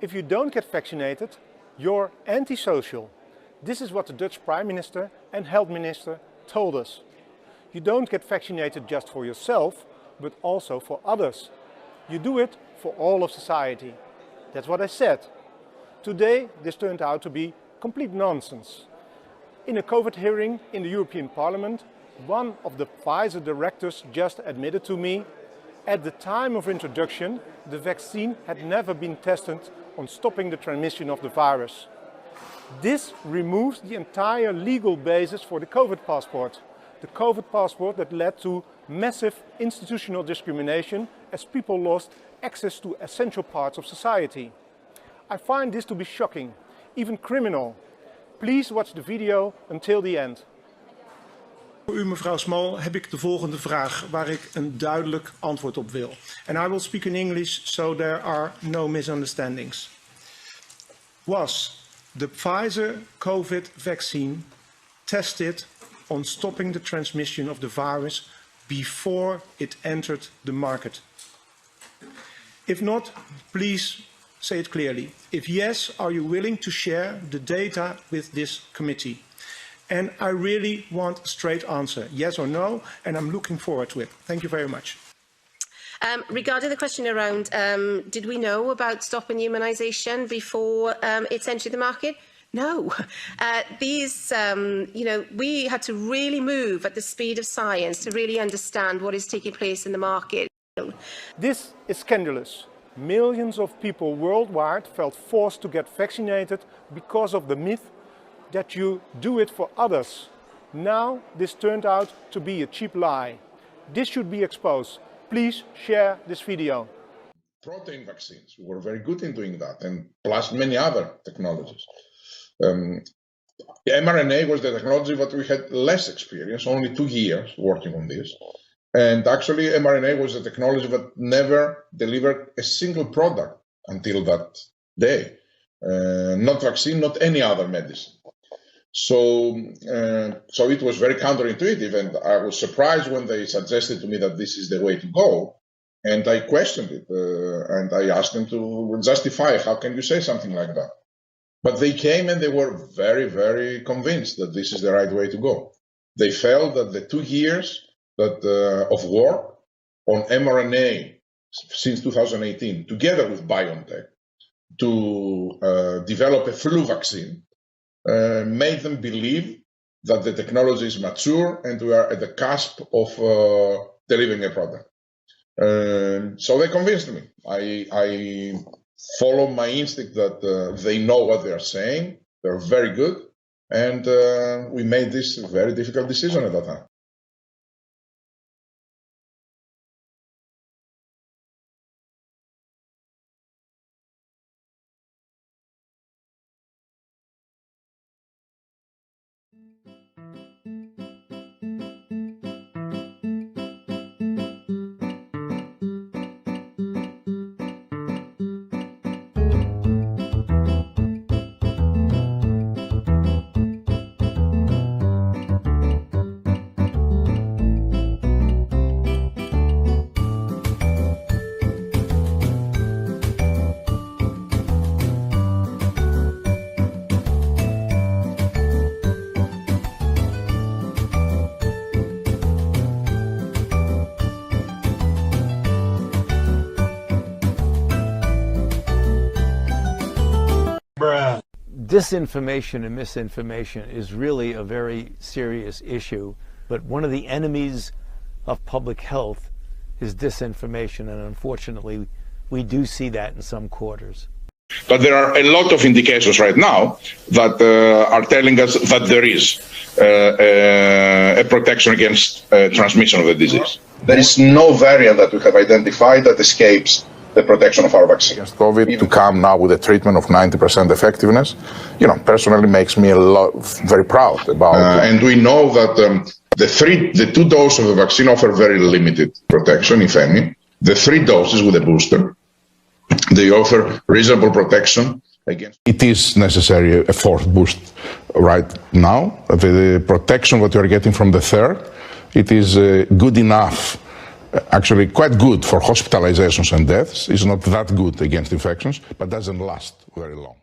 If you don't get vaccinated, you're antisocial. This is what the Dutch Prime Minister and Health Minister told us. You don't get vaccinated just for yourself, but also for others. You do it for all of society. That's what I said. Today, this turned out to be complete nonsense. In a COVID hearing in the European Parliament, one of the Pfizer directors just admitted to me, at the time of introduction, the vaccine had never been tested on stopping the transmission of the virus. This removes the entire legal basis for the COVID passport. The COVID passport that led to massive institutional discrimination as people lost access to essential parts of society. I find this to be shocking, even criminal. Please watch the video until the end. Voor u, mevrouw Small, heb ik de volgende vraag waar ik een duidelijk antwoord op wil. And I will speak in English so there are no misunderstandings. Was the Pfizer COVID vaccine tested on stopping the transmission of the virus before it entered the market? If not, please say it clearly. If yes, are you willing to share the data with this committee? And I really want a straight answer, yes or no, and I'm looking forward to it. Thank you very much. Regarding the question around, did we know about stopping immunisation before it's entered the market? No. We had to really move at the speed of science to really understand what is taking place in the market. This is scandalous. Millions of people worldwide felt forced to get vaccinated because of the myth that you do it for others. Now this turned out to be a cheap lie. This should be exposed. Please share this video. Protein vaccines, we were very good in doing that, and plus many other technologies. mRNA was the technology that we had less experience, only 2 years working on this. And actually mRNA was a technology that never delivered a single product until that day. Not vaccine, not any other medicine. So it was very counterintuitive, and I was surprised when they suggested to me that this is the way to go. And I questioned it, and I asked them to justify, how can you say something like that? But they came and they were very, very convinced that this is the right way to go. They felt that the 2 years of work on mRNA since 2018, together with BioNTech, to develop a flu vaccine, made them believe that the technology is mature and we are at the cusp of delivering a product. So they convinced me. I follow my instinct that they know what they are saying. They're very good. And we made this very difficult decision at that time. Disinformation and misinformation is really a very serious issue, but one of the enemies of public health is disinformation, and unfortunately we do see that in some quarters. But there are a lot of indications right now that are telling us that there is a protection against transmission of the disease. There is no variant that we have identified that escapes the protection of our vaccine. Against COVID, to come now with a treatment of 90% effectiveness, personally makes me very proud about it. And we know that the 2 doses of the vaccine offer very limited protection, if any. The 3 doses with a booster, they offer reasonable protection against. It is necessary a 4th boost right now. The protection that you are getting from the 3rd, it is good enough actually quite good for hospitalizations and deaths. It's not that good against infections, but doesn't last very long.